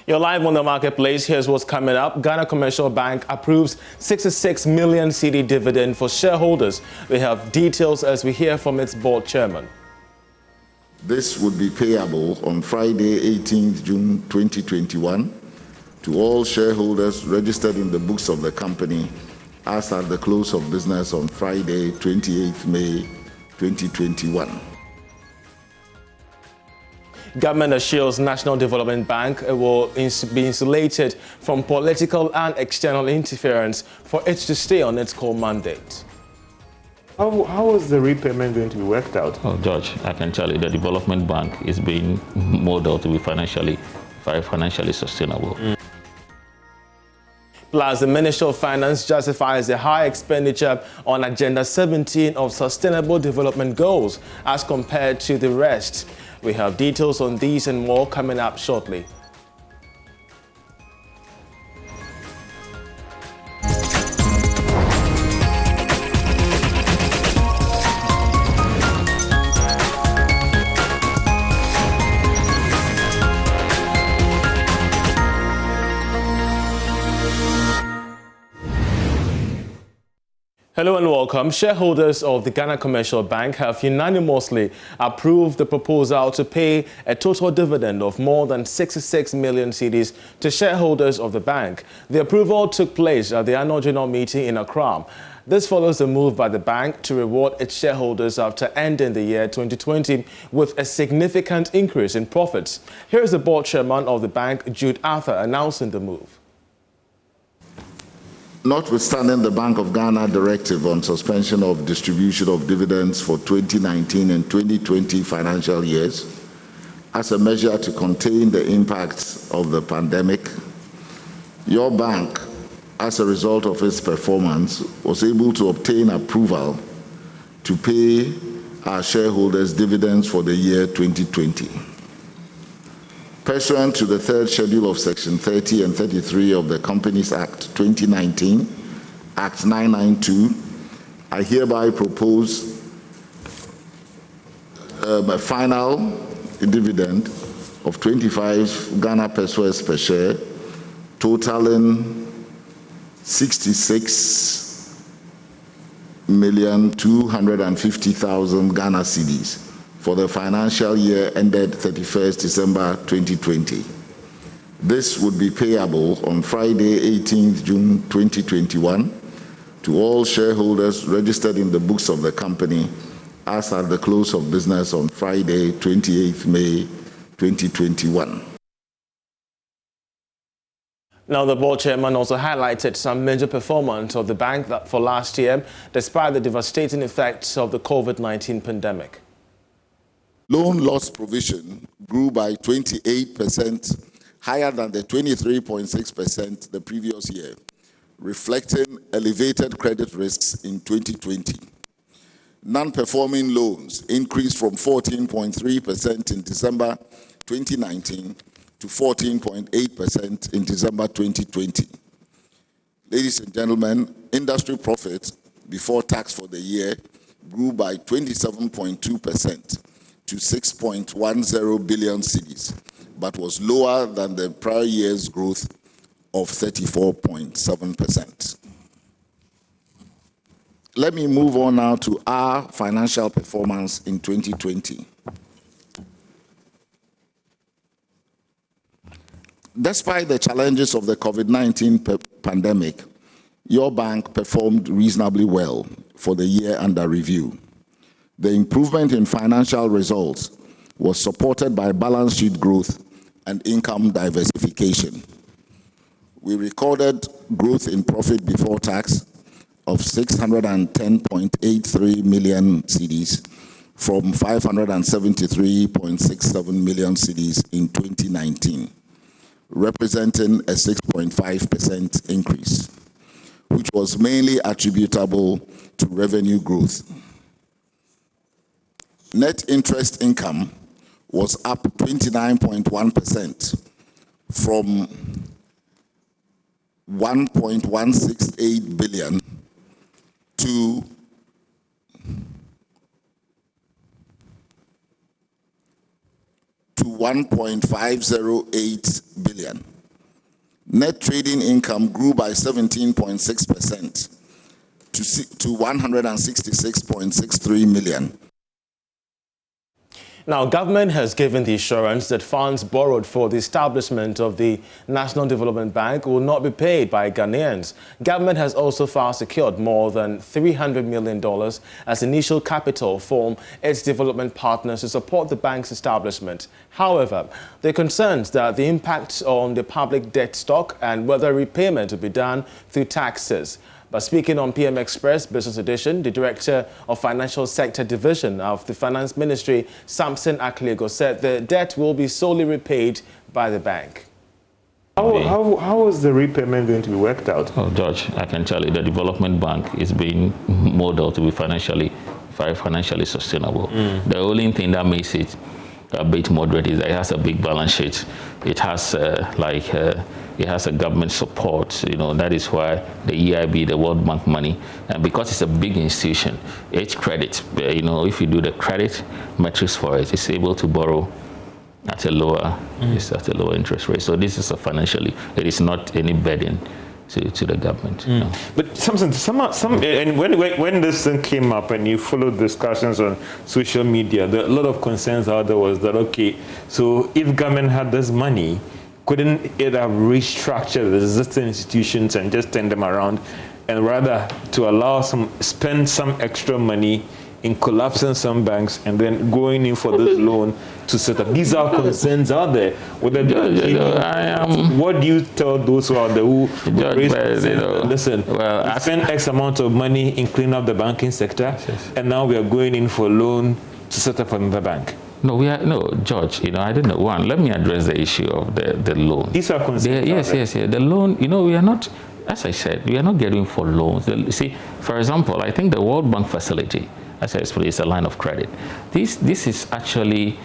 You're live on the marketplace. Here's what's coming up. Ghana Commercial Bank approves 66 million cedi dividend for shareholders. We have details as we hear from its board chairman. This would be payable on Friday, 18th June 2021 to all shareholders registered in the books of the company as at the close of business on Friday, 28th May 2021. Government assures National Development Bank will be insulated from political and external interference for it to stay on its core mandate. How is the repayment going to be worked out? Oh, George, I can tell you the development bank is being modeled to be financially sustainable. Plus, the Ministry of Finance justifies the high expenditure on Agenda 17 of Sustainable Development Goals as compared to the rest. We have details on these and more coming up shortly. Hello and welcome. Shareholders of the Ghana Commercial Bank have unanimously approved the proposal to pay a total dividend of more than 66 million cedis to shareholders of the bank. The approval took place at the annual general meeting in Accra. This follows the move by the bank to reward its shareholders after ending the year 2020 with a significant increase in profits. Here's the board chairman of the bank, Jude Arthur, announcing the move. Notwithstanding the Bank of Ghana directive on suspension of distribution of dividends for 2019 and 2020 financial years, as a measure to contain the impacts of the pandemic, your bank, as a result of its performance, was able to obtain approval to pay our shareholders dividends for the year 2020. Pursuant to the third schedule of Section 30 and 33 of the Companies Act 2019, Act 992, I hereby propose a final dividend of 25 Ghana pesos per share, totaling 66,250,000 Ghana cedis for the financial year ended 31st December 2020. This would be payable on Friday, 18th June 2021 to all shareholders registered in the books of the company as at the close of business on Friday, 28th May 2021. Now, the board chairman also highlighted some major performance of the bank for last year, despite the devastating effects of the COVID-19 pandemic. Loan loss provision grew by 28%, higher than the 23.6% the previous year, reflecting elevated credit risks in 2020. Non-performing loans increased from 14.3% in December 2019 to 14.8% in December 2020. Ladies and gentlemen, industry profit before tax for the year grew by 27.2%. to 6.10 billion cedis, but was lower than the prior year's growth of 34.7%. Let me move on now to our financial performance in 2020. Despite the challenges of the COVID-19 pandemic, your bank performed reasonably well for the year under review. The improvement in financial results was supported by balance sheet growth and income diversification. We recorded growth in profit before tax of 610.83 million cedis from 573.67 million cedis in 2019, representing a 6.5% increase, which was mainly attributable to revenue growth. Net interest income was up 29.1% from 1.168 billion to 1.508 billion. Net trading income grew by 17.6% to 166.63 million. Now, government has given the assurance that funds borrowed for the establishment of the National Development Bank will not be paid by Ghanaians. Government has also far secured more than $300 million as initial capital from its development partners to support the bank's establishment. However, there are concerns that the impact on the public debt stock and whether repayment will be done through taxes. But speaking on PM Express Business Edition, the Director of Financial Sector Division of the Finance Ministry, Samson Aklego, said the debt will be solely repaid by the bank. How is the repayment going to be worked out? Oh, George, I can tell you the development bank is being modeled to be financially sustainable. The only thing that makes it a bit moderate is that it has a big balance sheet. It has it has a government support. You know, that is why the EIB, the World Bank money, and because it's a big institution, each credit, you know, if you do the credit metrics for it, it's able to borrow at a lower, it's at a lower interest rate. So this is it is not any burden to the government. You know. But and when this thing came up and you followed discussions on social media, a lot of concerns out there was that, okay, so if government had this money, couldn't it have restructured the existing institutions and just turn them around, and rather to allow spend some extra money in collapsing some banks and then going in for this loan to set up? These are concerns out there. What do you tell those who are there who raise concerns? Listen, I spent X amount of money in cleaning up the banking sector, and now we are going in for a loan to set up another bank. No, George, you know, I don't know. One, let me address the issue of the loan. These are concerns. Yes. The loan, you know, we are not, as I said, we are not getting for loans. You see, for example, I think the World Bank facility, as I explained, is a line of credit. This is actually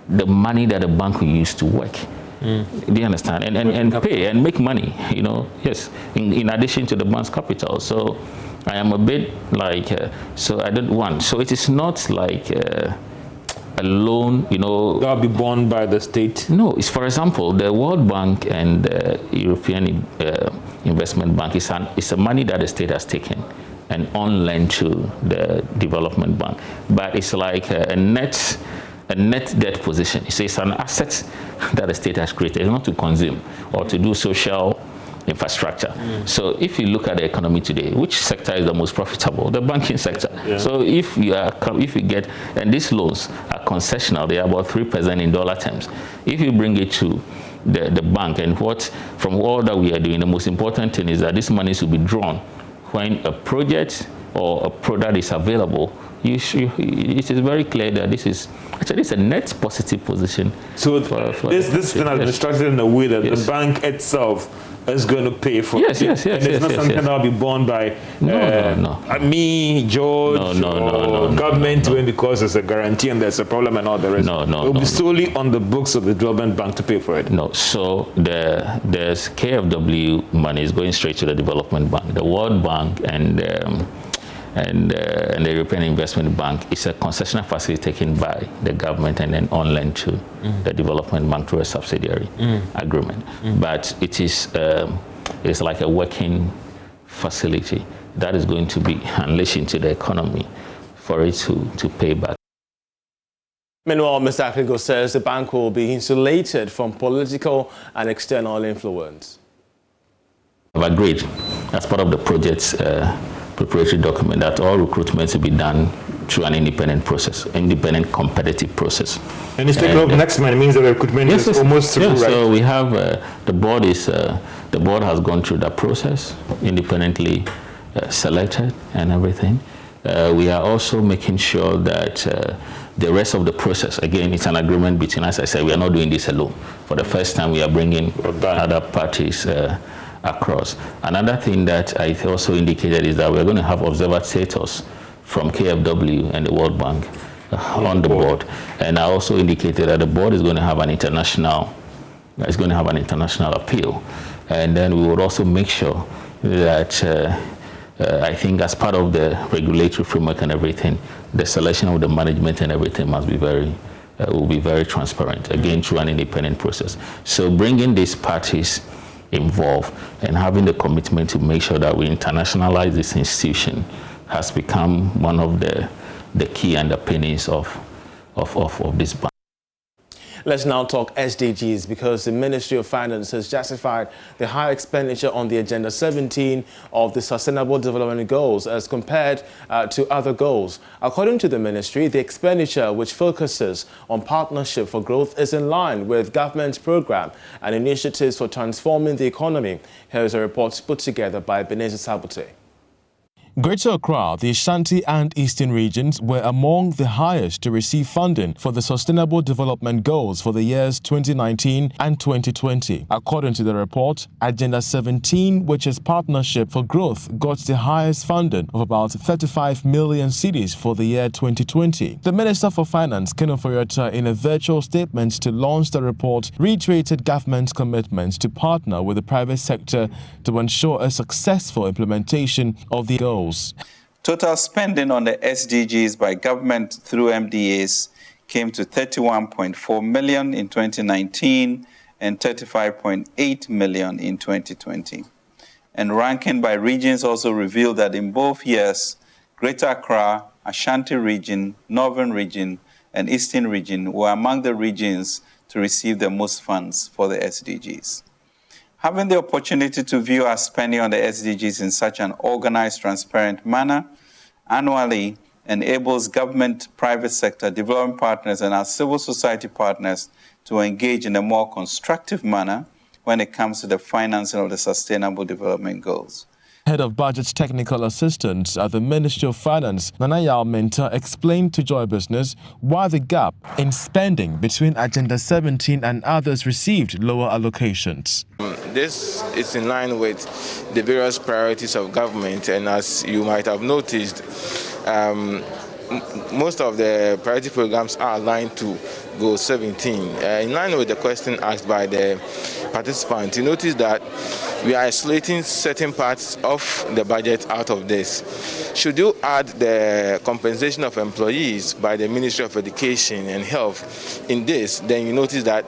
the money that the bank will use to work. Do you understand? And pay and make money, you know, yes, in addition to the bank's capital. So I am a bit like, so I don't want, so it is not like a loan, you know. That will be borne by the state? No, it's, for example, the World Bank and the European Investment Bank is a money that the state has taken and on lend to the development bank. But it's like a net debt position. It's an asset that the state has created. It's not to consume or to do social infrastructure. So if you look at the economy today, which sector is the most profitable? The banking sector. So if you get, and these loans are concessional, they are about 3% in dollar terms. If you bring it to the bank, and from all that we are doing, the most important thing is that this money should be drawn when a project or a product is available. It is very clear that this is actually a net positive position. So this thing has been structured in a way that the bank itself is going to pay for it. Yes. And it's not something that will be borne by me, George, or government, because it's a guarantee and there's a problem and all the rest. It will be solely on the books of the development bank to pay for it. No, so there's KFW money is going straight to the development bank. The World Bank and the European Investment Bank is a concessional facility taken by the government and then on lend to the development bank through a subsidiary agreement. But it is like a working facility that is going to be unleashed into the economy for it to pay back. Meanwhile, Mr. Aklego says the bank will be insulated from political and external influence. I've agreed as part of the project's preparatory document that all recruitment will be done through an independent process, independent competitive process. And it's taking up next month. It means the recruitment is almost through, right? So we have the board has gone through that process, independently selected and everything. We are also making sure that the rest of the process, again, it's an agreement between us. I said we are not doing this alone. For the first time, we are bringing other parties across. Another thing that I also indicated is that we're going to have observer status from KFW and the World Bank on the board. And I also indicated that the board is going to have an international appeal. And then we would also make sure that I think as part of the regulatory framework and everything, the selection of the management and everything must be will be very transparent, again, through an independent process. So bringing these parties involved, and having the commitment to make sure that we internationalize this institution has become one of the key underpinnings of this bank. Let's now talk SDGs, because the Ministry of Finance has justified the high expenditure on the Agenda 17 of the Sustainable Development Goals as compared to other goals. According to the ministry, the expenditure, which focuses on partnership for growth, is in line with government's program and initiatives for transforming the economy. Here is a report put together by Benezi Sabote. Greater Accra, the Ashanti and Eastern regions were among the highest to receive funding for the Sustainable Development Goals for the years 2019 and 2020. According to the report, Agenda 17, which is Partnership for Growth, got the highest funding of about 35 million cedis for the year 2020. The Minister for Finance, Ken Ofori-Atta, in a virtual statement to launch the report, reiterated government's commitment to partner with the private sector to ensure a successful implementation of the goals. Total spending on the SDGs by government through MDAs came to 31.4 million in 2019 and 35.8 million in 2020. And ranking by regions also revealed that in both years, Greater Accra, Ashanti region, Northern region, and Eastern region were among the regions to receive the most funds for the SDGs. Having the opportunity to view our spending on the SDGs in such an organized, transparent manner annually enables government, private sector, development partners, and our civil society partners to engage in a more constructive manner when it comes to the financing of the Sustainable Development Goals. Head of Budget Technical Assistance at the Ministry of Finance, Nana Yao Menta, explained to Joy Business why the gap in spending between Agenda 17 and others received lower allocations. This is in line with the various priorities of government, and as you might have noticed, most of the priority programs are aligned to Goal 17. In line with the question asked by the participant, you notice that we are isolating certain parts of the budget out of this. Should you add the compensation of employees by the Ministry of Education and Health in this, then you notice that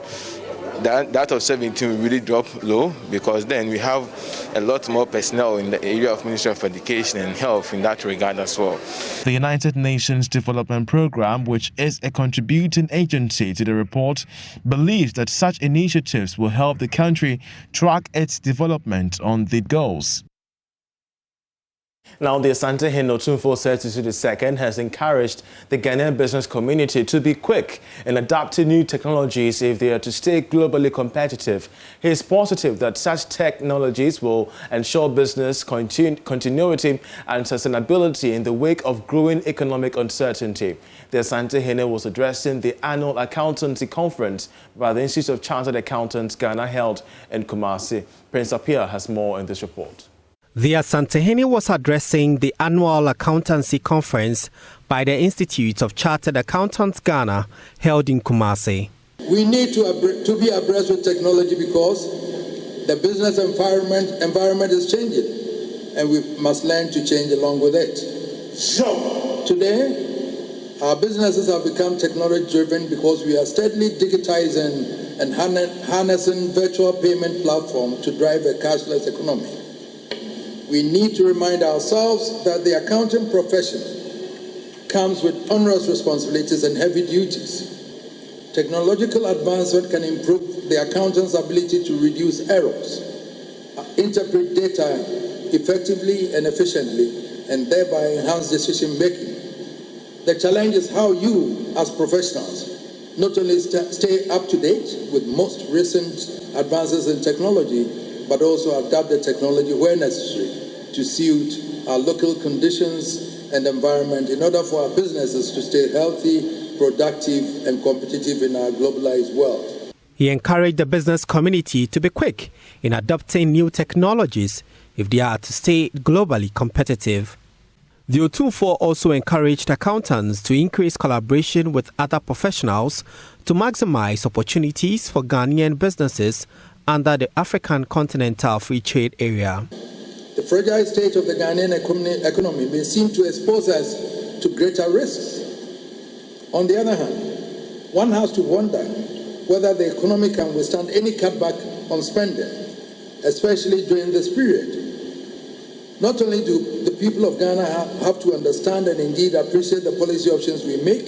that of 17 will really drop low, because then we have a lot more personnel in the area of Ministry of Education and Health in that regard as well. The United Nations Development Programme, which is a contributing agency to the report, believes that such initiatives will help the country track its development on the goals. Now, the Asante Hino Tunfo II has encouraged the Ghanaian business community to be quick in adapting new technologies if they are to stay globally competitive. He is positive that such technologies will ensure business continuity and sustainability in the wake of growing economic uncertainty. The Asante Hino was addressing the annual Accountancy conference by the Institute of Chartered Accountants Ghana held in Kumasi. Prince Apia has more in this report. The Asante Hino was addressing the annual Accountancy conference by the Institute of Chartered Accountants Ghana held in Kumasi. We need to be abreast with technology because the business environment is changing, and we must learn to change along with it. So today, our businesses have become technology-driven because we are steadily digitizing and harnessing virtual payment platforms to drive a cashless economy. We need to remind ourselves that the accounting profession comes with onerous responsibilities and heavy duties. Technological advancement can improve the accountant's ability to reduce errors, interpret data effectively and efficiently, and thereby enhance decision-making. The challenge is how you, as professionals, not only stay up to date with most recent advances in technology, but also adapt the technology where necessary to suit our local conditions and environment in order for our businesses to stay healthy, productive, and competitive in our globalized world. He encouraged the business community to be quick in adopting new technologies if they are to stay globally competitive. The Otunfo also encouraged accountants to increase collaboration with other professionals to maximize opportunities for Ghanaian businesses under the African Continental Free Trade Area. The fragile state of the Ghanaian economy may seem to expose us to greater risks. On the other hand, one has to wonder whether the economy can withstand any cutback on spending. especially during this period. Not only do the people of Ghana have to understand and indeed appreciate the policy options we make,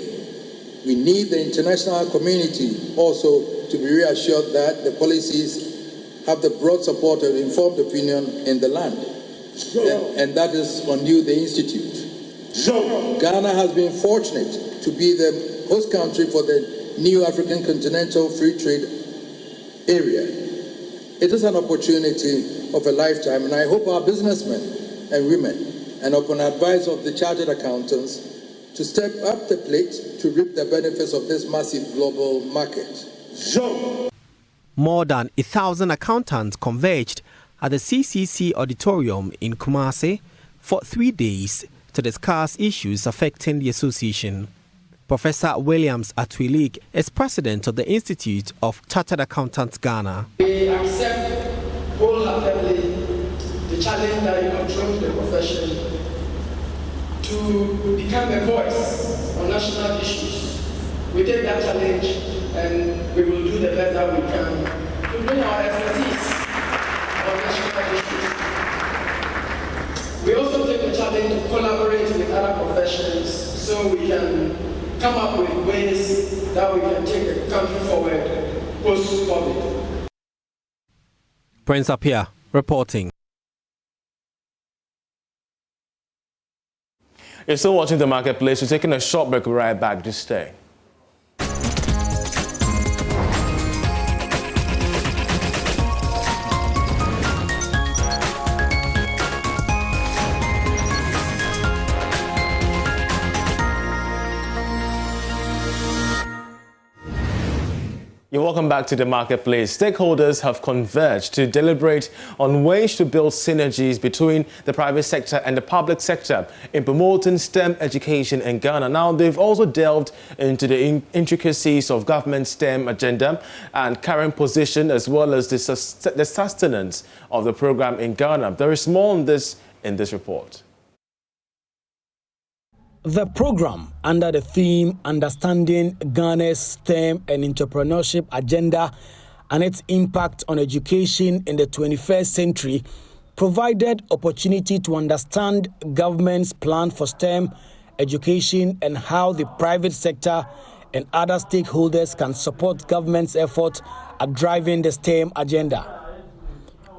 we need the international community also to be reassured that the policies have the broad support and informed opinion in the land. And that is on you, the Institute. Ghana has been fortunate to be the host country for the new African Continental Free Trade Area. It is an opportunity of a lifetime, and I hope our businessmen and women, and upon advice of the chartered accountants, to step up the plate to reap the benefits of this massive global market. More than 1,000 accountants converged at the CCC auditorium in Kumasi for 3 days to discuss issues affecting the association. Professor Williams Atuilik is president of the Institute of Chartered Accountants Ghana. We accept wholeheartedly the challenge that you have thrown to the profession to become a voice on national issues. We take that challenge and we will do the best that we can to bring our expertise on national issues. We also take the challenge to collaborate with other professions so we can come up with ways that we can take the country forward post-COVID. Prince Apia reporting. You're still watching The Marketplace. We're taking a short break. We'll be right back. Just stay. You're welcome back to The Marketplace. Stakeholders have converged to deliberate on ways to build synergies between the private sector and the public sector in promoting STEM education in Ghana. Now, they've also delved into the intricacies of government STEM agenda and current position, as well as the sustenance of the program in Ghana. There is more on this in this report. The program, under the theme Understanding Ghana's STEM and Entrepreneurship Agenda and its impact on education in the 21st century, provided opportunity to understand government's plan for STEM education and how the private sector and other stakeholders can support government's effort at driving the STEM agenda.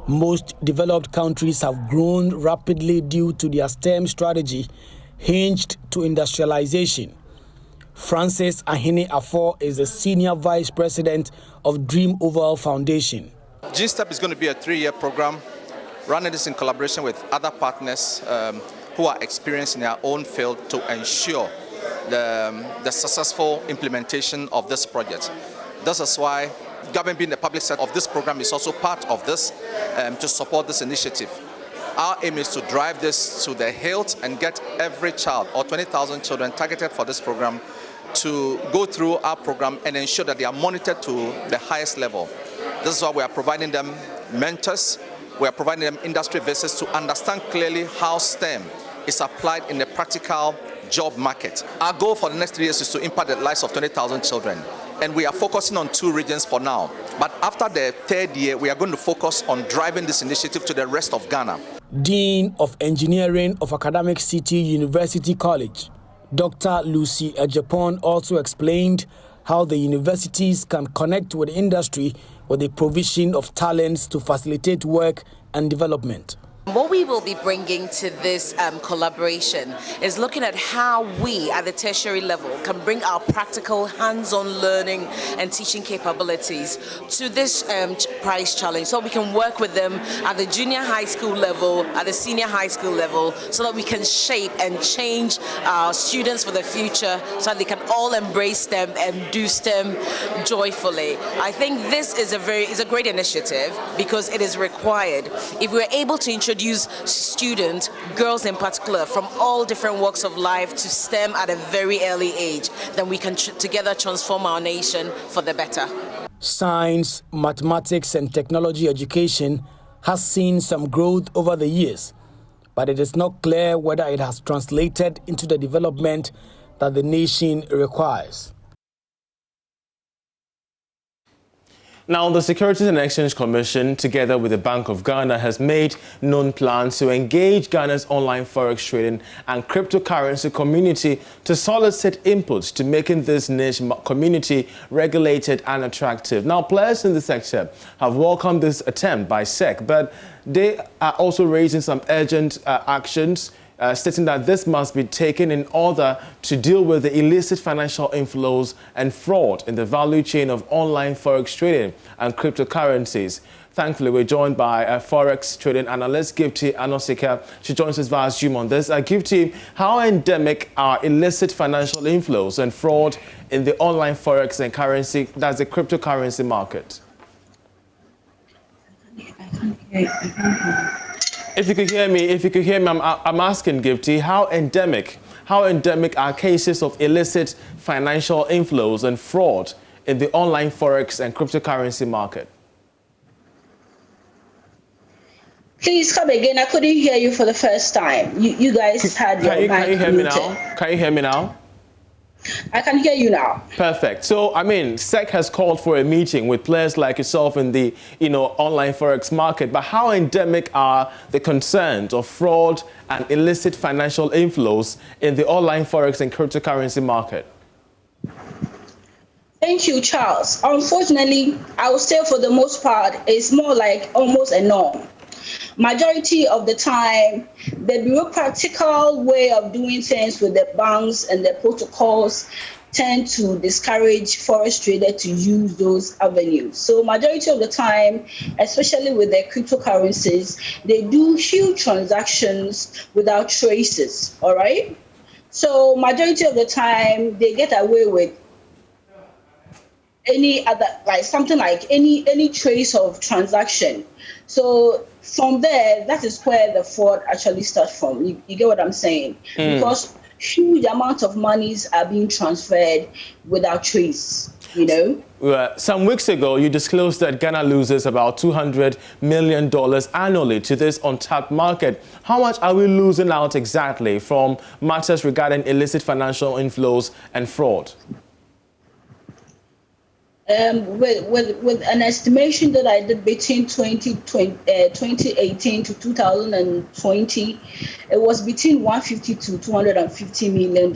Most developed countries have grown rapidly due to their STEM strategy hinged to industrialization. Francis Ahini Afo is the Senior Vice President of Dream Oval Foundation. GSTEP is going to be a 3-year program, running this in collaboration with other partners who are experienced in their own field to ensure the successful implementation of this project. This is why government being the public sector of this program is also part of this to support this initiative. Our aim is to drive this to the hilt and get every child, or 20,000 children targeted for this program, to go through our program and ensure that they are monitored to the highest level. This is why we are providing them mentors, we are providing them industry visits to understand clearly how STEM is applied in the practical job market. Our goal for the next 3 years is to impact the lives of 20,000 children. And we are focusing on 2 regions for now. But after the 3rd year, we are going to focus on driving this initiative to the rest of Ghana. Dean of Engineering of Academic City University College, Dr. Lucy Ejapon, also explained how the universities can connect with industry with the provision of talents to facilitate work and development. What we will be bringing to this collaboration is looking at how we at the tertiary level can bring our practical hands-on learning and teaching capabilities to this prize challenge, so we can work with them at the junior high school level, at the senior high school level, so that we can shape and change our students for the future so that they can all embrace STEM and do STEM joyfully. I think this is a great initiative because it is required. If we're able to introduce students, girls in particular, from all different walks of life to STEM at a very early age, then we can together transform our nation for the better. Science, mathematics, and technology education has seen some growth over the years, but it is not clear whether it has translated into the development that the nation requires. Now, the Securities and Exchange Commission, together with the Bank of Ghana, has made known plans to engage Ghana's online forex trading and cryptocurrency community to solicit inputs to making this niche community regulated and attractive. Now, players in the sector have welcomed this attempt by SEC, but they are also raising some urgent actions, stating that this must be taken in order to deal with the illicit financial inflows and fraud in the value chain of online forex trading and cryptocurrencies. Thankfully, we're joined by a forex trading analyst, Gifty Anosika. She joins us via Zoom on this. Gifty, how endemic are illicit financial inflows and fraud in the online forex and currency, that's the cryptocurrency market? If you could hear me, I'm asking Gifty, how endemic are cases of illicit financial inflows and fraud in the online forex and cryptocurrency market? Please come again. I couldn't hear you for the first time. You guys had your mic muted. Can you hear me now? Can you hear me now? I can hear you now. Perfect. So, I mean, SEC has called for a meeting with players like yourself in the, online forex market. But how endemic are the concerns of fraud and illicit financial inflows in the online forex and cryptocurrency market? Thank you, Charles. Unfortunately, I would say for the most part, it's more like almost a norm. Majority of the time, the bureaucratical way of doing things with the banks and the protocols tend to discourage forex traders to use those avenues. So majority of the time, especially with the cryptocurrencies, they do huge transactions without traces, all right? So majority of the time, they get away with any other, like something like any trace of transaction. So from there, that is where the fraud actually starts from. You get what I'm saying? Because huge amounts of monies are being transferred without trace, Well, some weeks ago, you disclosed that Ghana loses about $200 million annually to this untapped market. How much are we losing out exactly from matters regarding illicit financial inflows and fraud? With an estimation that I did between 2018 to 2020, it was between $150 to $250 million.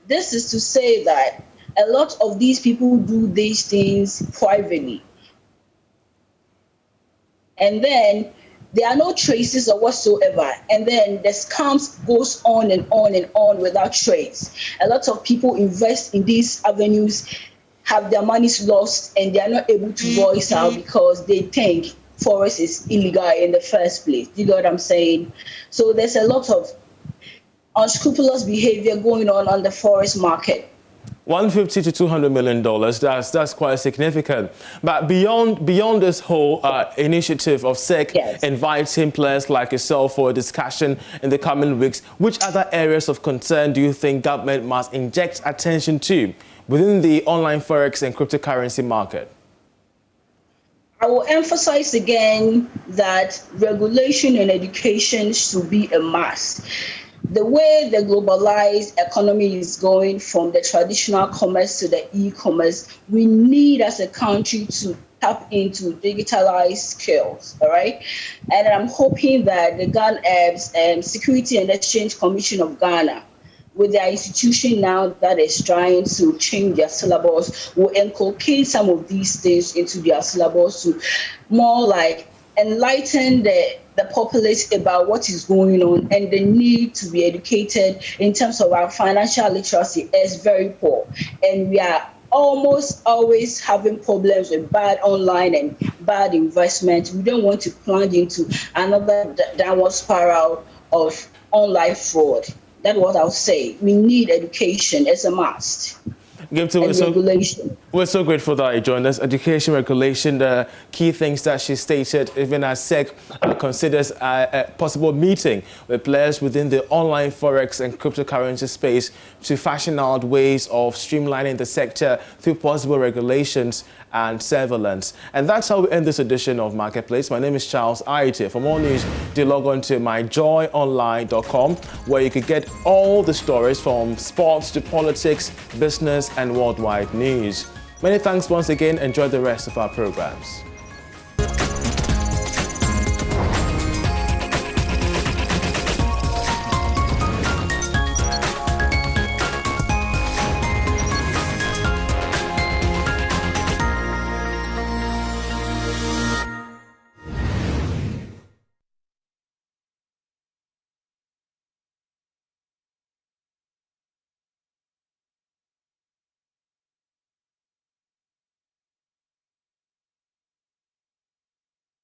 This is to say that a lot of these people do these things privately. And then there are no traces or whatsoever. And then the scams goes on and on and on without trace. A lot of people invest in these avenues, have their monies lost, and they are not able to voice out because they think forex is illegal in the first place. You know what I'm saying? So there's a lot of unscrupulous behavior going on the forex market. $150 to $200 million, that's quite significant. But beyond this whole initiative of SEC inviting players like yourself for a discussion in the coming weeks, which other areas of concern do you think government must inject attention to within the online forex and cryptocurrency market? I will emphasize again that regulation and education should be a must. The way the globalized economy is going from the traditional commerce to the e-commerce, we need as a country to tap into digitalized skills, all right? And I'm hoping that the Ghana Security and Exchange Commission of Ghana, with their institution now that is trying to change their syllabus, will inculcate some of these things into their syllabus to more like enlighten the populace about what is going on, and the need to be educated in terms of our financial literacy is very poor. And we are almost always having problems with bad online and bad investment. We don't want to plunge into another downward spiral of online fraud. That's what I'll say. We need education as a must. Regulation. We're so grateful that you joined us. Education, regulation, the key things that she stated, even as SEC considers a possible meeting with players within the online forex and cryptocurrency space to fashion out ways of streamlining the sector through possible regulations and surveillance. And that's how we end this edition of Marketplace. My name is Charles Aite. For more news, do log on to myjoyonline.com, where you could get all the stories from sports to politics, business, and worldwide news. Many thanks once again. Enjoy the rest of our programs.